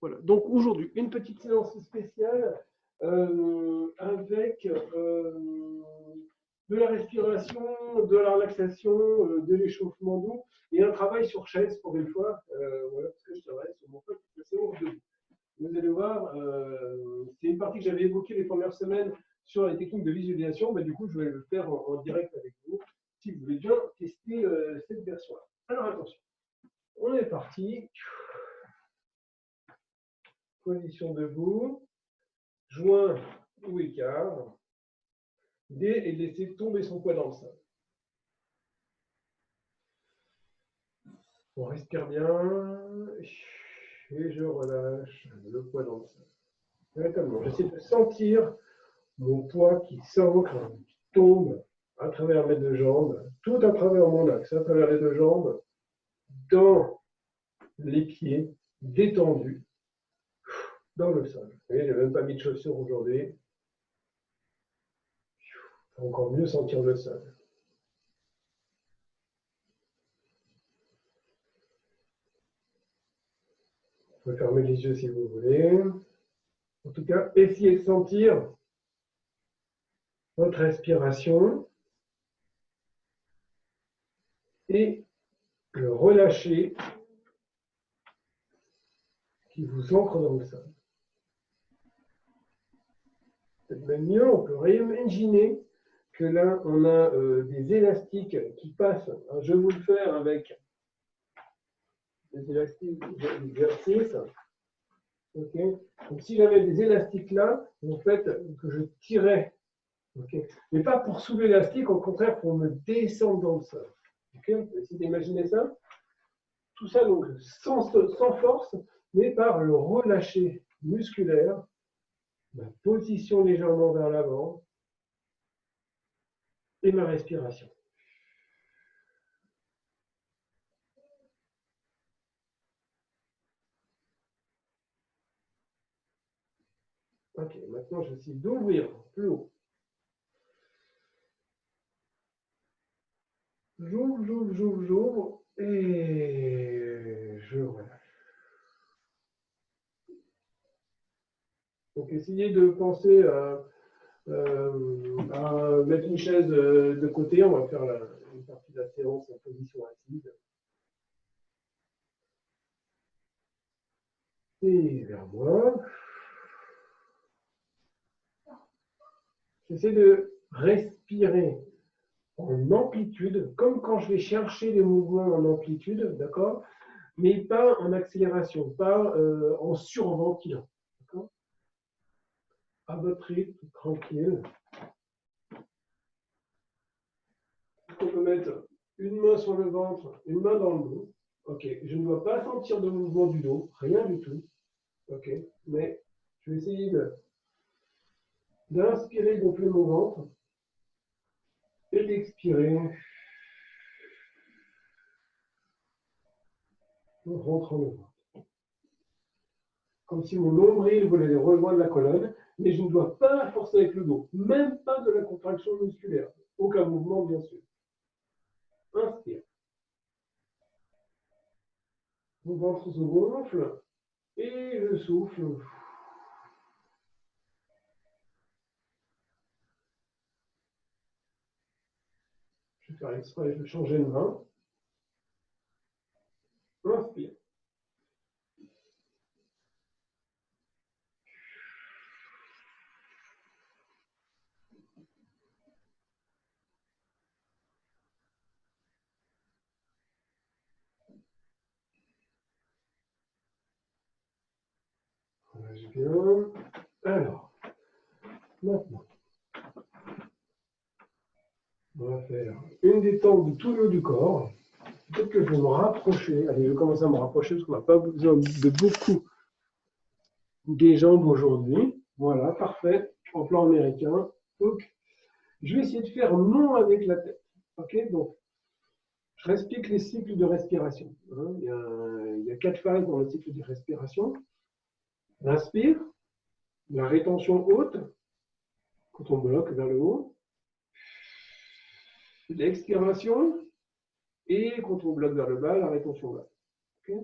Voilà. Donc aujourd'hui, une petite séance spéciale avec de la respiration, de la relaxation, de l'échauffement doux et un travail sur chaise pour une fois. Voilà, parce que je travaille sur mon pote de séance debout. Vous allez voir, c'est une partie que j'avais évoquée les premières semaines sur les techniques de visualisation. Mais du coup, je vais le faire en direct avec vous si vous voulez bien tester cette version-là. Alors attention, on est parti. Position debout, joint ou écart, D et laisser tomber son poids dans le sol. On respire bien et je relâche le poids dans le sol. Véritablement, j'essaie de sentir mon poids qui s'ancre, qui tombe à travers mes deux jambes, tout à travers mon axe, à travers les deux jambes, dans les pieds, détendus, dans le sol. Vous voyez, je n'ai même pas mis de chaussures aujourd'hui. Pour encore mieux sentir le sol. Vous pouvez fermer les yeux si vous voulez. En tout cas, essayez de sentir votre respiration et le relâcher qui vous ancre dans le sol. Peut-être même mieux, on peut réimaginer que là, on a des élastiques qui passent. Alors, je vais vous le faire avec des élastiques d'exercice. Okay. Donc, si j'avais des élastiques là, en fait, que je tirais. Okay. Mais pas pour soulever l'élastique, au contraire, pour me descendre dans le sol. Okay. On peut essayer d'imaginer ça. Tout ça, donc, sans force, mais par le relâcher musculaire, ma position légèrement vers l'avant et ma respiration. Ok, maintenant, je vais essayer d'ouvrir plus haut. J'ouvre et je relâche. Donc, essayez de penser à mettre une chaise de côté. On va faire une partie de la séance en position assise. Et vers moi. J'essaie de respirer en amplitude, comme quand je vais chercher les mouvements en amplitude, d'accord, mais pas en accélération, pas en surventilant. À votre rythme, tranquille. On peut mettre une main sur le ventre, une main dans le dos. Ok, je ne dois pas sentir de mouvement du dos, rien du tout. Ok, mais je vais essayer d'inspirer, gonfler mon ventre et d'expirer. En rentrant le ventre. Comme si mon nombril voulait rejoindre la colonne, mais je ne dois pas forcer avec le dos, même pas de la contraction musculaire. Aucun mouvement, bien sûr. Inspire. Mon ventre se gonfle et je souffle. Je vais faire exprès, je vais changer de main. Inspire. Relâche bien. Alors, maintenant, on va faire une détente de tout le haut du corps. Peut-être que je vais me rapprocher. Allez, je vais commencer à me rapprocher parce qu'on n'a pas besoin de beaucoup des jambes aujourd'hui. Voilà, parfait. En plan américain. Donc, je vais essayer de faire non avec la tête. Ok, donc, je explique les cycles de respiration. Il y a 4 phases dans le cycle de respiration. L'inspire, la rétention haute, quand on bloque vers le haut. L'expiration, et quand on bloque vers le bas, la rétention basse. Okay.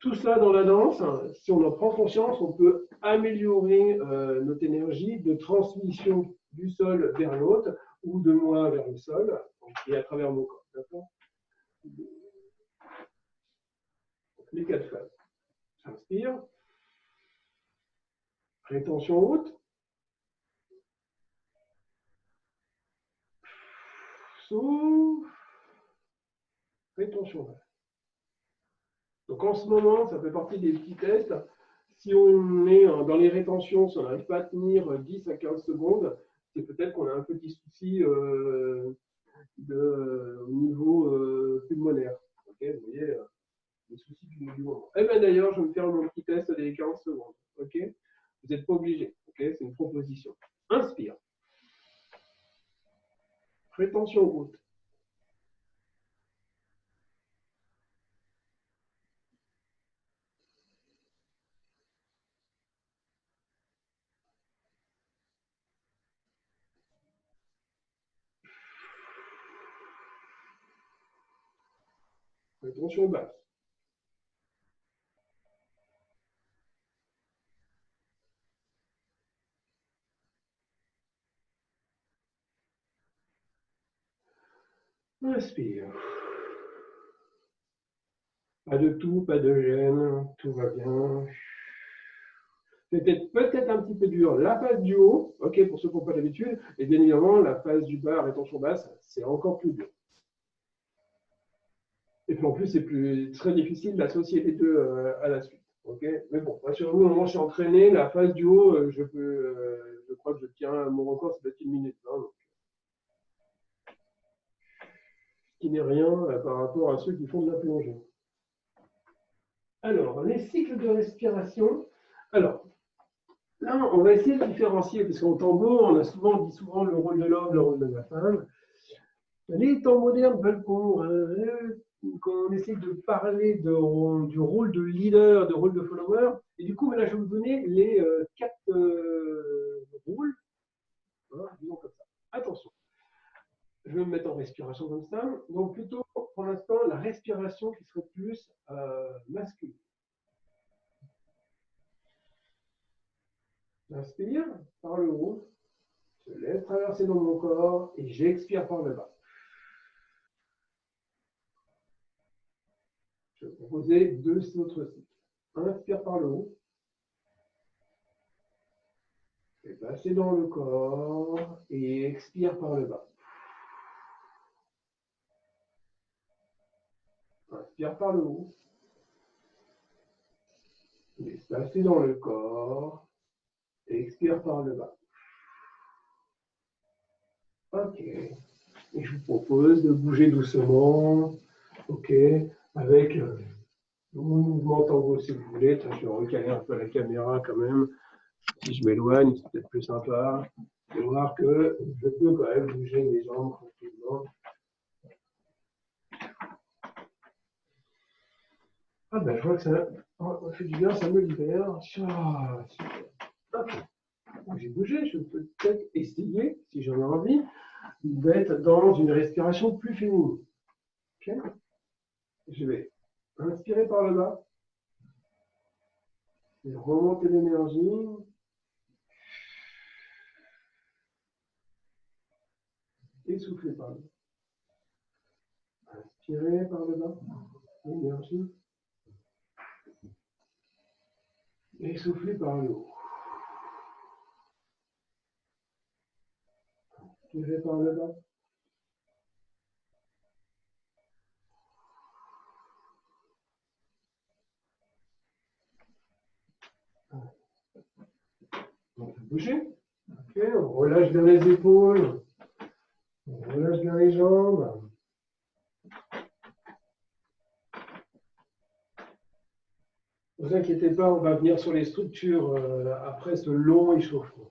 tout ça dans la danse, si on en prend conscience, on peut améliorer notre énergie de transmission du sol vers l'autre ou de moi vers le sol et à travers mon corps. D'accord ? Les 4 phases. J'inspire. Rétention haute. Souffle. Rétention basse. Donc en ce moment, ça fait partie des petits tests. Si on est dans les rétentions, si on n'arrive pas à tenir 10 à 15 secondes, c'est peut-être qu'on a un petit souci au niveau pulmonaire. Okay, vous voyez, les soucis du moment. Eh bien d'ailleurs, je vais me faire mon petit test des 40 secondes. Okay, vous n'êtes pas obligé. Okay, c'est une proposition. Inspire. Rétention haute. Rétention basse. Inspire. Pas de tout, pas de gêne, tout va bien. Peut-être un petit peu dur. La phase du haut, ok, pour ceux qui n'ont pas l'habitude, et bien évidemment, la phase du bas, rétention basse, c'est encore plus dur. Et puis en plus, c'est très difficile d'associer les deux à la suite. Okay, mais bon, rassurez-vous, au moment où je suis entraîné, la phase du haut, je crois que je tiens mon record, c'est peut-être 1 minute. Hein, donc, ce qui n'est rien par rapport à ceux qui font de la plongée. Alors, les cycles de respiration. Alors, là, on va essayer de différencier, parce qu'en tambour, on dit souvent le rôle de l'homme, le rôle de la femme. Les temps modernes veulent qu'on essaie de parler du rôle de leader, de rôle de follower. Et du coup, là, je vais vous donner les 4 rôles. Voilà, disons comme ça. Attention. Je vais me mettre en respiration comme ça. Donc, plutôt, pour l'instant, la respiration qui serait plus masculine. J'inspire par le haut, je laisse traverser dans mon corps et j'expire par le bas. Je vais proposer 2 autres cycles. Inspire par le haut. Je vais passer dans le corps et expire par le bas. Inspire par le haut. Je vais passer dans le corps et expire par le bas. Ok. Et je vous propose de bouger doucement. Ok. Avec le mouvement tango si vous voulez. Je vais recaler un peu la caméra quand même. Si je m'éloigne, c'est peut-être plus sympa. Vous allez voir que je peux quand même bouger mes jambes tranquillement. Ah ben je vois que ça fait du bien, ça me libère. Ah, super. Okay. J'ai bougé, je peux peut-être essayer, si j'en ai envie, d'être dans une respiration plus féminine. Okay. Je vais inspirer par le bas. Et remonter l'énergie. Et souffler par le bas. Inspirer par le bas. L'énergie. Et souffler par le haut. Inspirer par le bas. On peut bouger. Okay. On relâche bien les épaules. On relâche bien les jambes. Ne vous inquiétez pas, on va venir sur les structures après ce long échauffement.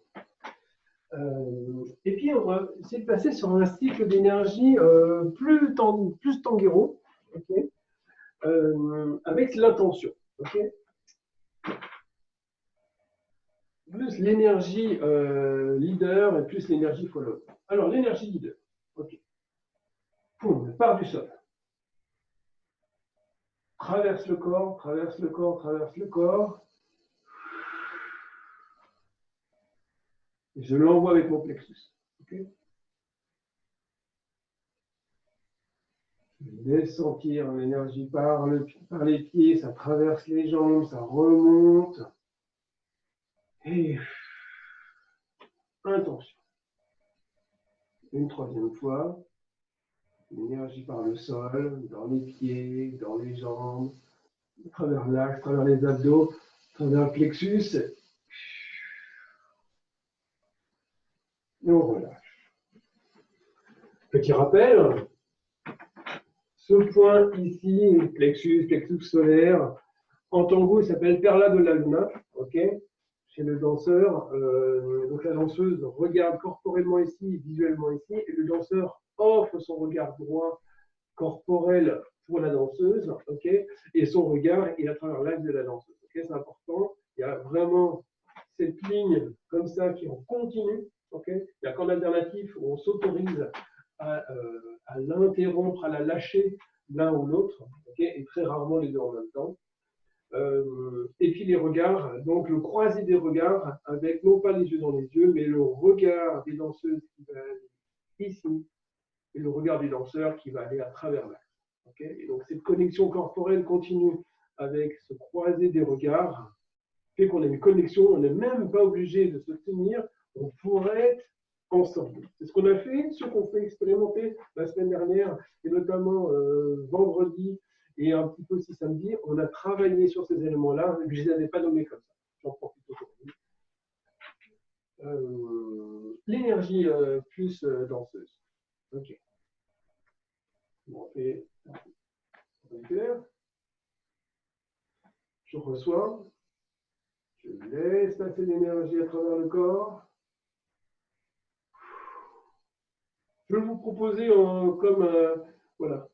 Et puis, on va essayer de passer sur un cycle d'énergie plus tanguero, okay, avec l'intention. Okay, plus l'énergie leader et plus l'énergie follower. Alors, l'énergie leader. Ok. Poum, part du sol. traverse le corps, traverse le corps, traverse le corps. Et je l'envoie avec mon plexus. Okay, je laisse sentir l'énergie par les pieds, ça traverse les jambes, ça remonte. Et intention. Une troisième fois. L'énergie par le sol, dans les pieds, dans les jambes, à travers l'axe, à travers les abdos, à travers le plexus. Et on relâche. Petit rappel, ce point ici, plexus solaire, en tango, il s'appelle Perla de la Luna, ok, chez le danseur. Donc la danseuse regarde corporellement ici, visuellement ici, et le danseur offre son regard droit corporel pour la danseuse, ok, et son regard est à travers l'axe de la danseuse. Okay, c'est important. Il y a vraiment cette ligne comme ça qui est en continu. Okay, il n'y a qu'en alternative où on s'autorise à l'interrompre, à la lâcher l'un ou l'autre, okay, et très rarement les deux en même temps. Et puis les regards, donc le croisé des regards avec non pas les yeux dans les yeux, mais le regard des danseuses qui va aller ici et le regard des danseurs qui va aller à travers l'axe. Okay, et donc cette connexion corporelle continue avec ce croisé des regards fait qu'on a une connexion, on n'est même pas obligé de se tenir, on pourrait être ensemble. C'est ce qu'on a fait, ce qu'on fait expérimenter la semaine dernière, et notamment vendredi et un petit peu aussi samedi, on a travaillé sur ces éléments-là, mais je ne les avais pas nommés comme ça. J'en profite aujourd'hui. L'énergie plus danseuse. Ok. Bon, et je reçois, je laisse passer l'énergie à travers le corps. Je vais vous proposer comme voilà,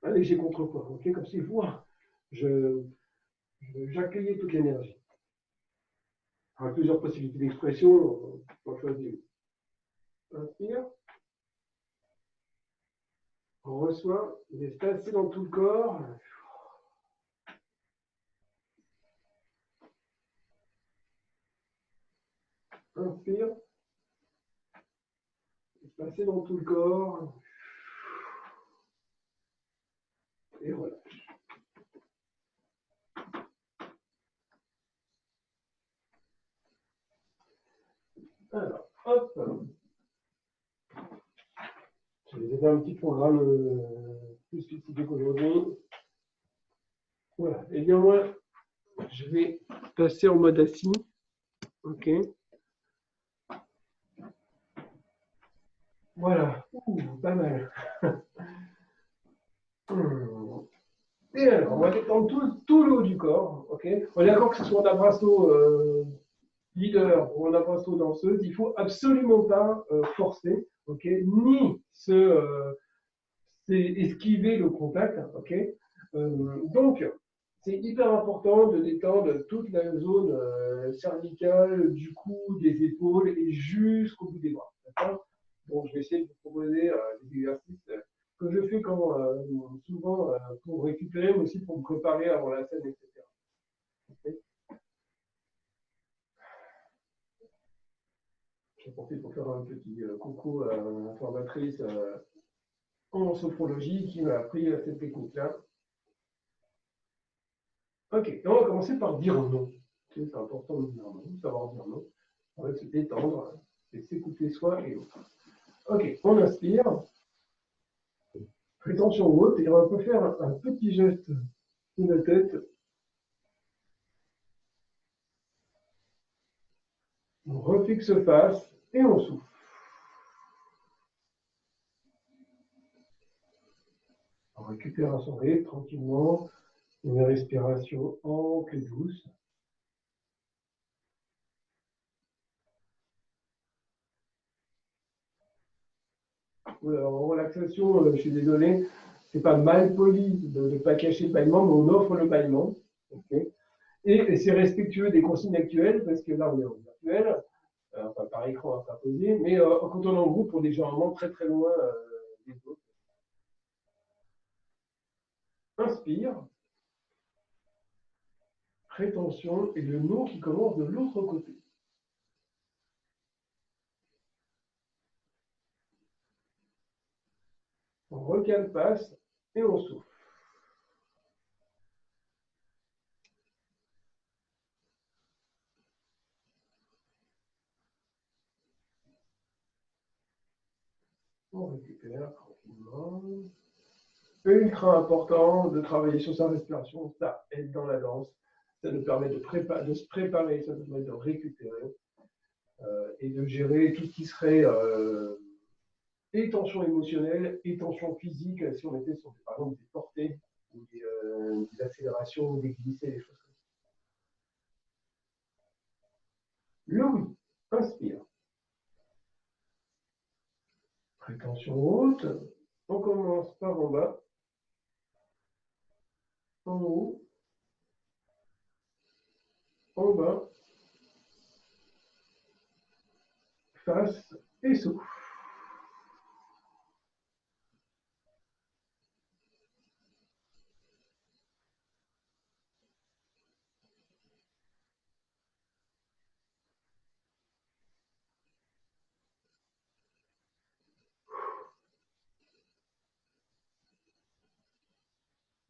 un léger contrepoids, okay, comme si j'accueillais toute l'énergie. Il y a plusieurs possibilités d'expression, on va choisir. Inspire. On reçoit, laisse passer dans tout le corps. Inspire. Laisse passer dans tout le corps. Et relâche. Alors, hop. Je vais faire un petit programme plus spécifique aujourd'hui. Voilà. Et bien moi, je vais passer en mode assis. Ok. Voilà. Pas mal. Et alors, on va détendre tout le haut du corps. Ok. On est d'accord que ce soit un abrasso leader ou un abrasso danseuse, il ne faut absolument pas forcer, ok, ni esquiver le contact, ok. Donc, c'est hyper important de détendre toute la zone cervicale, du cou, des épaules et jusqu'au bout des bras. Donc, je vais essayer de vous proposer des exercices que je fais souvent pour récupérer, mais aussi pour me préparer avant la scène, etc. Okay. Je profite pour faire un petit coucou à la formatrice en sophrologie qui m'a appris cette technique-là. Ok, et on va commencer par dire non. C'est important de dire non, savoir dire non. On va se détendre et s'écouter soi et l'autre. Ok, on inspire. Prétention haute et on va faire un petit geste de la tête. On refixe face et on souffle. On récupère son rythme tranquillement. Une respiration ample et douce. En relaxation, je suis désolé, c'est pas mal poli de ne pas cacher le bâillement, mais on offre le bâillement. Okay, et c'est respectueux des consignes actuelles, parce que là, on est en virtuel, enfin, par écran interposé, mais quand on est en groupe, on est généralement très très loin des autres. Inspire. Rétention et le nom qui commence de l'autre côté. On recale passe et on souffle. On récupère tranquillement. Ultra important de travailler sur sa respiration, ça aide dans la danse, ça nous permet de se préparer, ça nous permet de récupérer et de gérer tout ce qui serait et tension émotionnelle et tension physique si on était sur par exemple des portées ou des accélérations ou des glissés, des choses comme ça. Le oui, inspire. Rétention haute, on commence par en bas, en haut, en bas, face et souffle.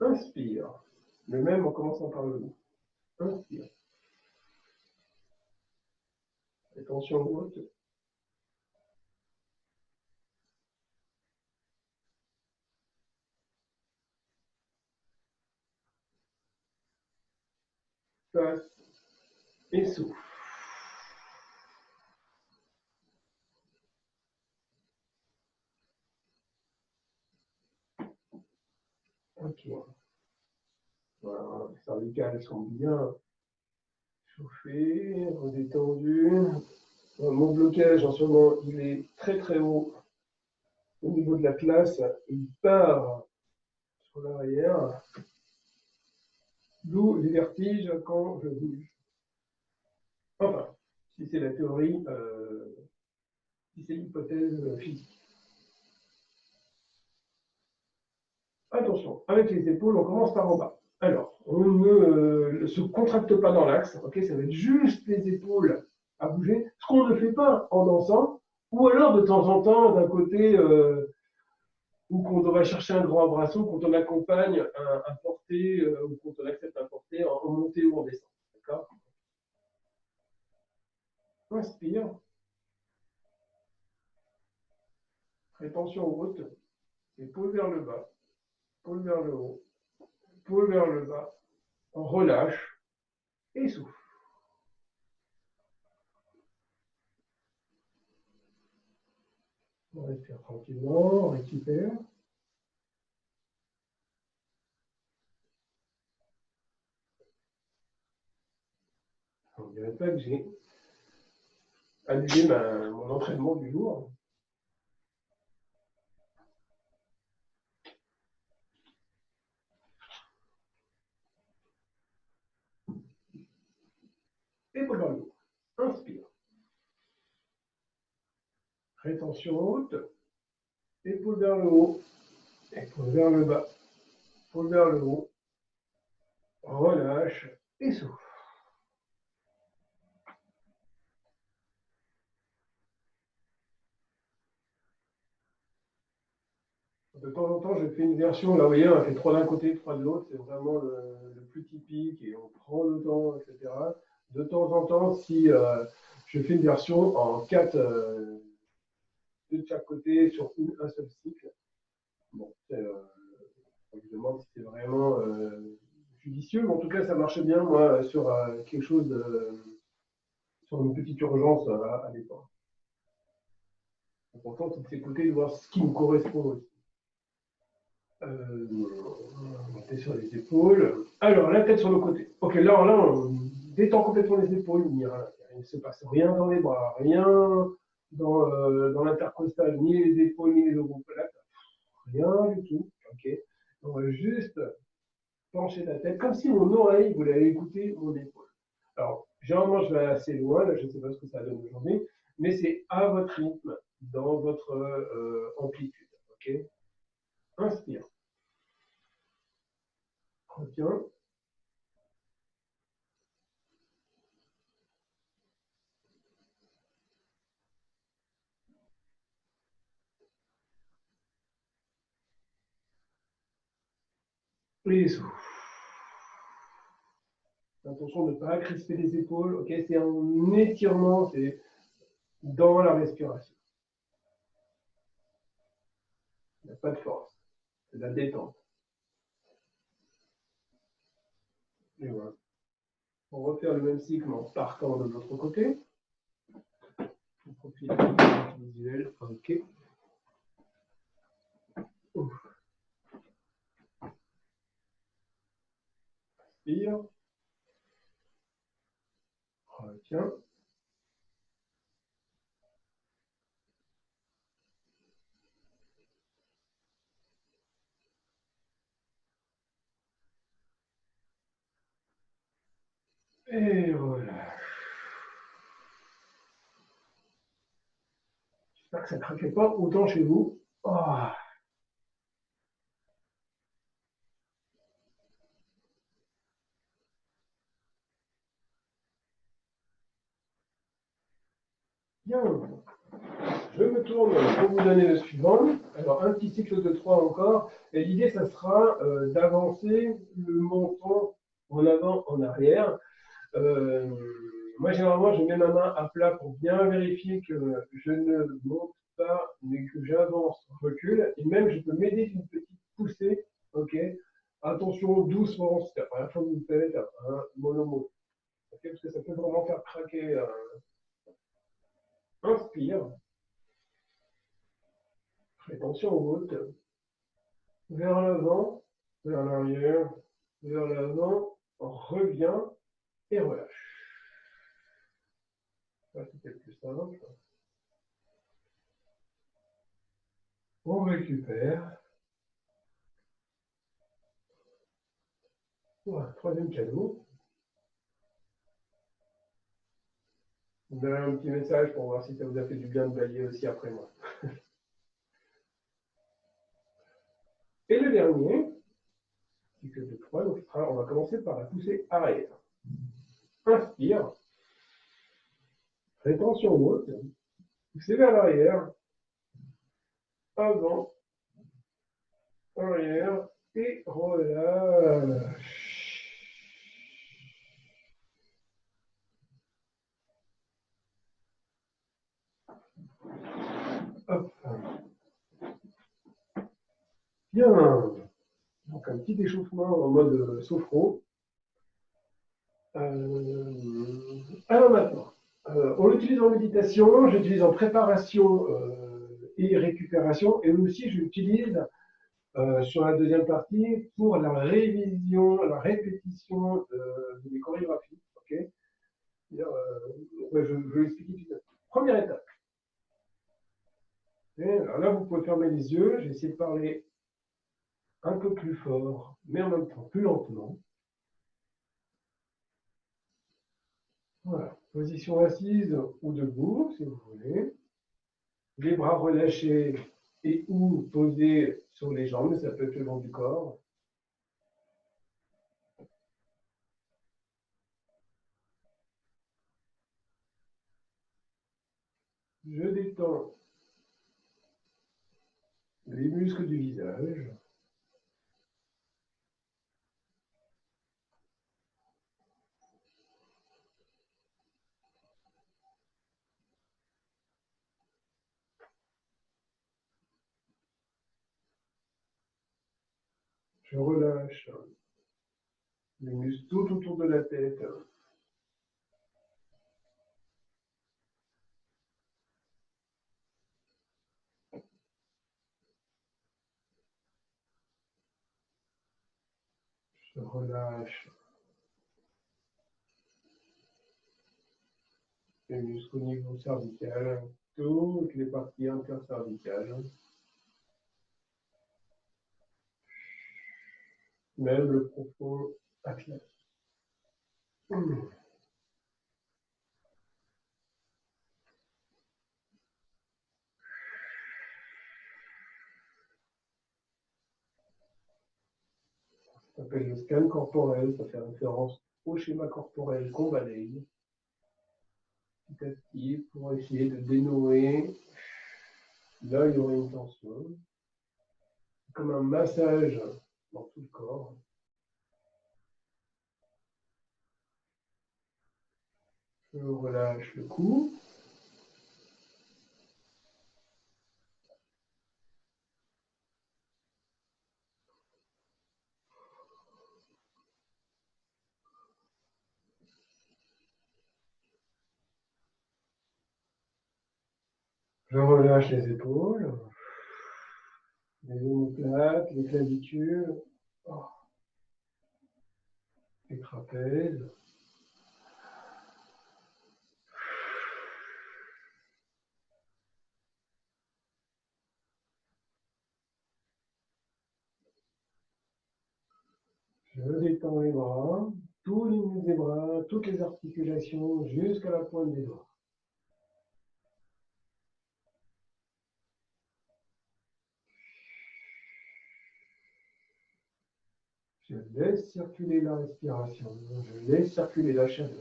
Inspire. Le même en commençant par le haut. Inspire. Rétention haute. Face et souffle. Ok. Voilà, les cervicales sont bien chauffées, redétendues. Mon blocage en ce moment, il est très très haut au niveau de la classe. Il part sur l'arrière. D'où les vertiges quand je bouge. Enfin, si c'est la théorie, si c'est l'hypothèse physique. Attention, avec les épaules, on commence par en bas. Alors, on ne se contracte pas dans l'axe, ok, ça va être juste les épaules à bouger, ce qu'on ne fait pas en dansant, ou alors de temps en temps, d'un côté, où qu'on va chercher un grand brasseau quand on accompagne un porté, ou quand on accepte un porté en montée ou en descente. D'accord. Inspire, rétention haute, épaules vers le bas, épaules vers le haut, épaules vers le bas, on relâche et souffle. On respire tranquillement, on récupère. On ne dirait pas que j'ai annulé mon entraînement du jour. Épaules vers le haut. Inspire. Rétention haute. Épaules vers le haut. Épaules vers le bas. Épaules vers le haut. Relâche et souffle. De temps en temps, je fais une version, là vous voyez, on fait 3 d'un côté, 3 de l'autre, c'est vraiment le plus typique et on prend le temps, etc. De temps en temps, si je fais une version en 4 de chaque côté sur un seul cycle, bon, on me demande si c'est vraiment judicieux, mais en tout cas, ça marche bien, moi, sur quelque chose sur une petite urgence à l'époque. L'important, c'est de s'écouter, de voir ce qui nous correspond aussi. Monter sur les épaules. Alors, la tête sur le côté. Ok, là, on détend complètement les épaules. Il ne se passe rien dans les bras, rien dans l'intercostal, ni les épaules, ni les omoplates. Rien du tout. Ok. On va juste pencher la tête, comme si mon oreille voulait écouter mon épaule. Alors, généralement, je vais assez loin, là, je ne sais pas ce que ça donne aujourd'hui, mais c'est à votre rythme, dans votre amplitude. Ok. Inspire. Retiens. Et souffle. Attention de ne pas crisper les épaules. Ok, c'est un étirement, c'est dans la respiration. Il n'y a pas de force. C'est de la détente. Et voilà. On va refaire le même cycle en partant de l'autre côté. On profite du visuel. Ok. Ouf. Inspire. Retiens. Et voilà. J'espère que ça ne craquait pas autant chez vous. Oh. Bien. Je me tourne pour vous donner le suivant. Alors, un petit cycle de 3 encore. Et l'idée, ça sera d'avancer le menton en avant, en arrière. Moi, généralement, je mets ma main à plat pour bien vérifier que je ne monte pas, mais que j'avance, recule. Et même, je peux m'aider d'une petite poussée. Ok. Attention, doucement, c'est la première fois que vous le faites, un mono-mot. Okay, parce que ça peut vraiment faire craquer. Inspire. Rétention haute. Vers l'avant, vers l'arrière, vers l'avant. On revient et relâche. Ça, c'était le plus simple. On récupère. Voilà, troisième cadeau. Vous avez un petit message pour voir si ça vous a fait du bien de balayer aussi après moi. Et le dernier, cycle de 3, donc on va commencer par la poussée arrière. Inspire. Rétention haute. Poussez vers l'arrière. Avant. Arrière. Et relâche. Hop. Bien. Donc un petit échauffement en mode sophro. Alors maintenant, on l'utilise en méditation, j'utilise en préparation et récupération, et aussi je l'utilise sur la deuxième partie pour la révision, la répétition des chorégraphies. Okay, je vais expliquer tout de suite. Première étape. Et alors là, vous pouvez fermer les yeux, je vais essayer de parler un peu plus fort, mais en même temps plus lentement. Voilà, position assise ou debout, si vous voulez. Les bras relâchés et ou posés sur les jambes, ça peut être le long du corps. Je détends les muscles du visage. Je relâche les muscles tout autour de la tête. Je relâche les muscles au niveau cervical, toutes les parties intercervicales, même le profond atlas. Ça s'appelle le scan corporel, ça fait référence au schéma corporel qu'on balaye petit à petit pour essayer de dénouer. Là, il y aurait une tension, comme un massage dans tout le corps. Je relâche le cou. Je relâche les épaules, les omoplates, les clavicules, les trapèzes. Je détends les bras, tous les muscles des bras, toutes les articulations jusqu'à la pointe des doigts. Je laisse circuler la respiration, je laisse circuler la chaleur.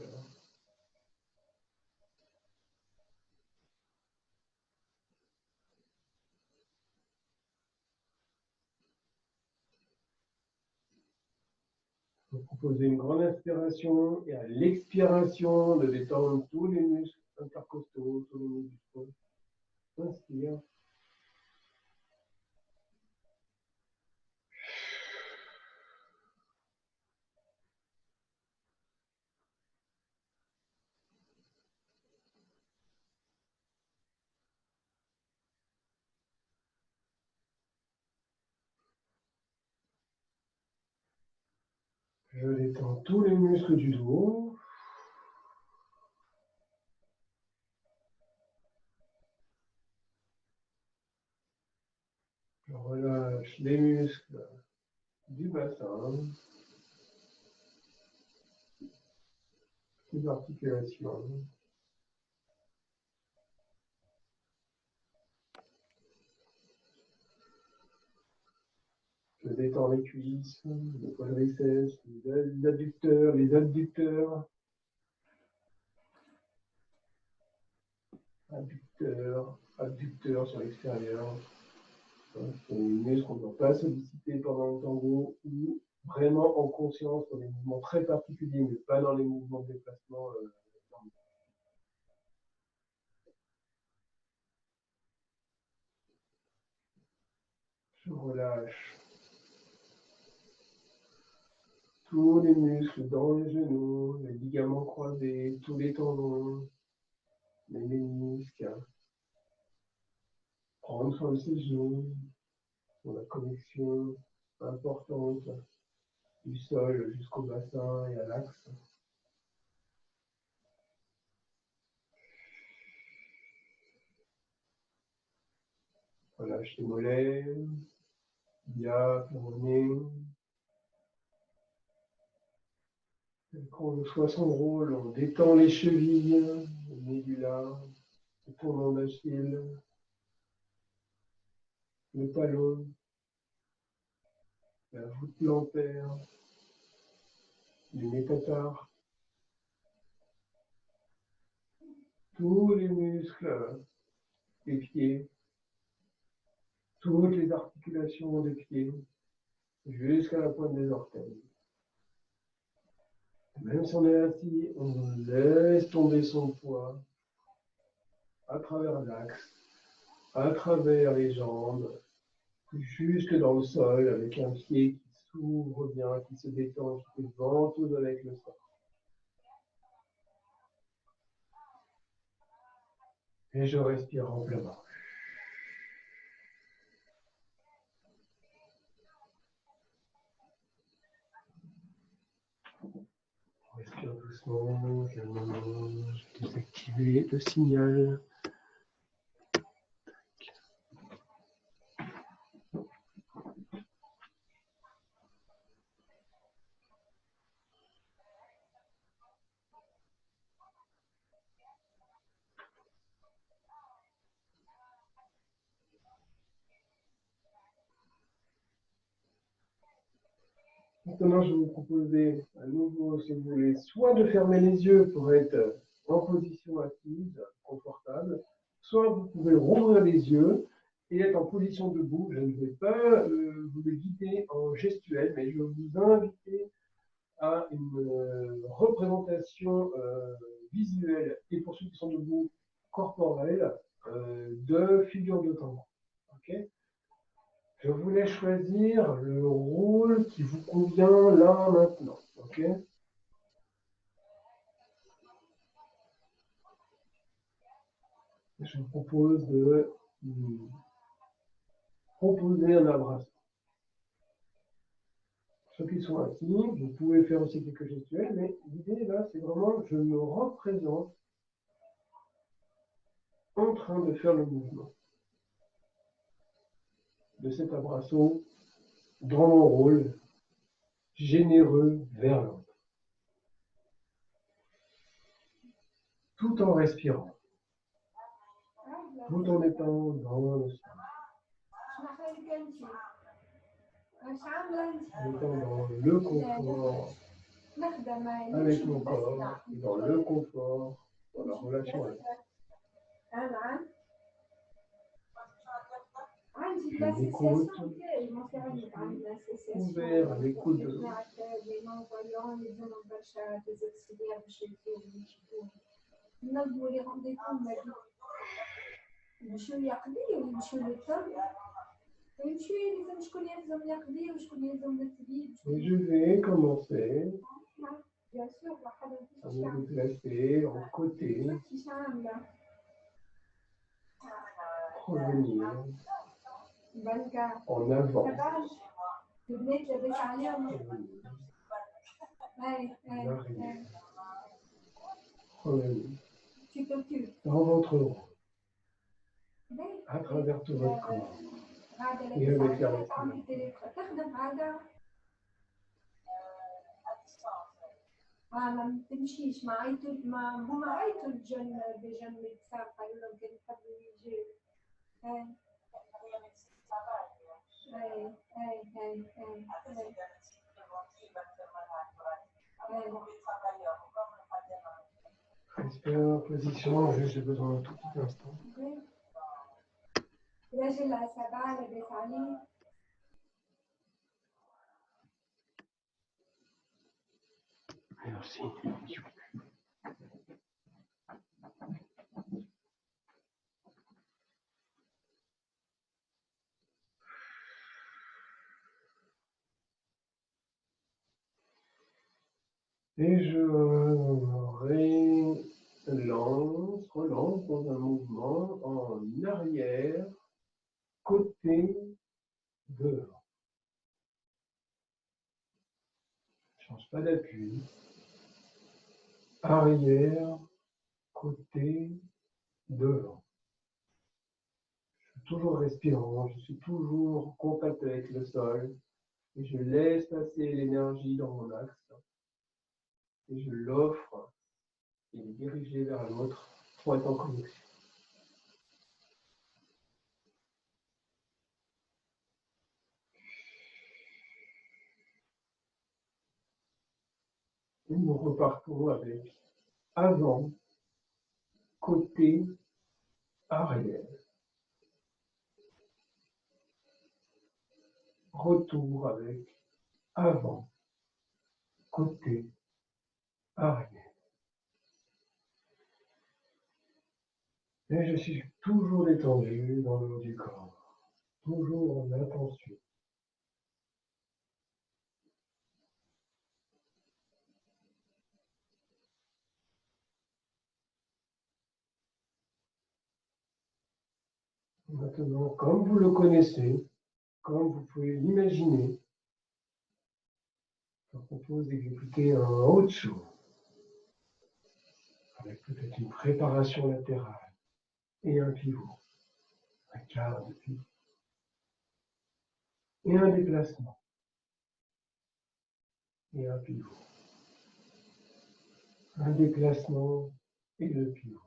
Je vais proposer une grande inspiration et à l'expiration de détendre tous les muscles intercostaux, tous les muscles du front. Inspire. Je détends tous les muscles du dos. Je relâche les muscles du bassin, les articulations. Je détends les cuisses, les quadriceps, les adducteurs, les abducteurs. Abducteurs sur l'extérieur. C'est les muscles qu'on ne doit pas solliciter pendant le tango ou vraiment en conscience dans des mouvements très particuliers, mais pas dans les mouvements de déplacement. Je relâche tous les muscles dans les genoux, les ligaments croisés, tous les tendons, les ménisques. Prendre soin de ses genoux, pour la connexion importante du sol jusqu'au bassin et à l'axe. Relâche les mollets, tibia, péroné. Quand on joue son rôle, on détend les chevilles, le médula, le tournant d'Achille, le talon, la voûte plantaire, les métatars, tous les muscles des pieds, toutes les articulations des pieds, jusqu'à la pointe des orteils. Même si on est assis, on laisse tomber son poids à travers l'axe, à travers les jambes, jusque dans le sol, avec un pied qui s'ouvre bien, qui se détend, qui fait ventouse avec le sol. Et je respire amplement. On respire doucement, calmement. Je vais désactiver le signal. Maintenant, je vais vous proposer à nouveau, si vous voulez, soit de fermer les yeux pour être en position assise, confortable, soit vous pouvez rouvrir les yeux et être en position debout. Je ne vais pas vous le guider en gestuel, mais je vais vous inviter à une représentation visuel et pour ceux qui sont debout, corporel, de figure de temps. Okay, je voulais choisir le rôle qui vous convient là maintenant. Okay, je vous propose de proposer un abrasement. Ceux qui sont assis, vous pouvez faire aussi quelques gestuels, mais l'idée là, c'est vraiment, je me représente en train de faire le mouvement de cet abrasso dans mon rôle généreux vers l'autre, tout en respirant, tout en étant dans le sol, en étant dans le confort avec mon corps, et dans le confort, dans la relation avec l'autre. Je m'écoute, ouvert à l'écoute de l'autre. Et je vais commencer à me déplacer en côté, revenir en avant, revenir dans votre rôle, à travers tout votre corps et avec la respiration. ما تمشيش ما عيطوا ما هما عيطوا بجنب الساق قالوا لهم كان يحبوا يجوا Restez en position, juste j'ai besoin d'un tout petit instant. Merci. Et je relance dans un mouvement en arrière, côté, devant. Je ne change pas d'appui. Arrière, côté, devant. Je suis toujours respirant, je suis toujours en contact avec le sol et je laisse passer l'énergie dans mon axe et je l'offre et est dirigé vers l'autre pour être en connexion. Et nous repartons avec avant, côté, arrière. Retour avec avant, côté, arrière. Et je suis toujours détendu dans le haut du corps, toujours en attention. Maintenant, comme vous le connaissez, comme vous pouvez l'imaginer, je vous propose d'exécuter un autre chose, avec peut-être une préparation latérale et un pivot, un quart de pivot, et un déplacement, et un pivot, un déplacement et le pivot,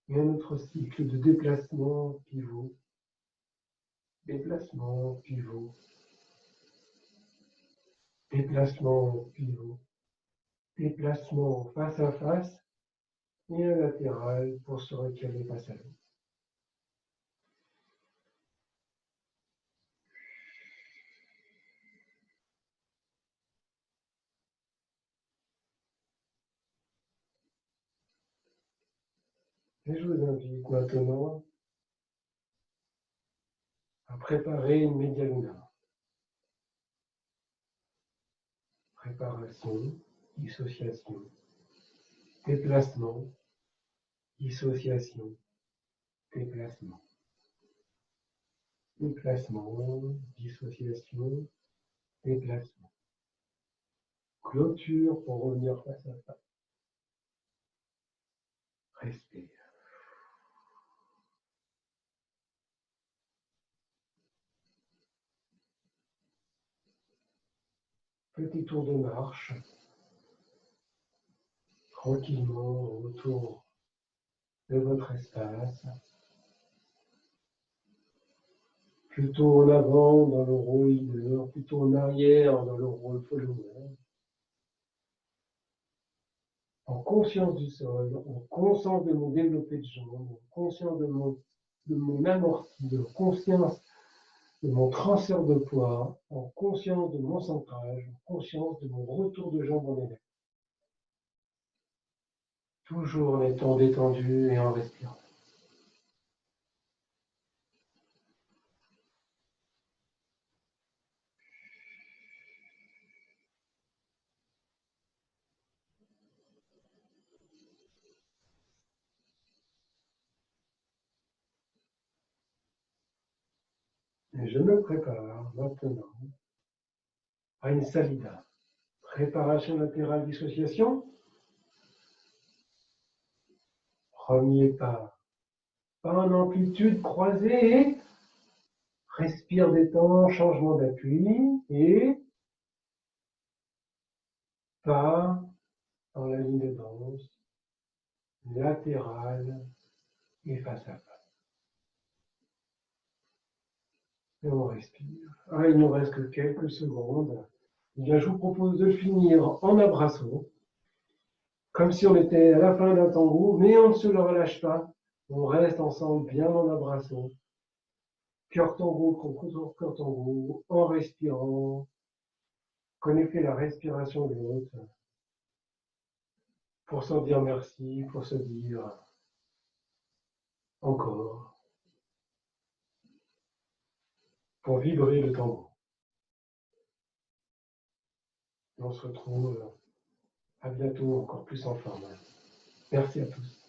et un autre cycle de déplacement, pivot, déplacement, pivot, déplacement, pivot, déplacement face à face, et un latéral pour se recaler face à l'autre. Et je vous invite maintenant à préparer une Media Luna. Préparation, dissociation, déplacement, dissociation, déplacement. Déplacement, dissociation, déplacement. Clôture pour revenir face à face. Respire. Petit tour de marche, tranquillement autour de votre espace. Plutôt en avant dans le rôle leader, plutôt en arrière dans le rôle follower. En conscience du sol, en conscience de mon développé de jambes, en conscience de mon amorti, en conscience de mon transfert de poids, en conscience de mon centrage, en conscience de mon retour de jambes en éveil. Toujours en étant détendu et en respirant. Et je me prépare maintenant à une salida. Préparation latérale dissociation. Premier pas. Pas en amplitude croisée et respire détend, changement d'appui et pas dans la ligne de danse, latérale et face à face. Et on respire. Ah, il nous reste que quelques secondes. Eh bien, je vous propose de finir en abraçant, comme si on était à la fin d'un tango, mais on ne se le relâche pas. On reste ensemble bien en abraçant. Cœur tango, cœur tango, en respirant. Connecter la respiration de l'autre. Pour s'en dire merci, pour se dire encore, pour vibrer le tango. Et on se retrouve à bientôt, encore plus en forme. Merci à tous.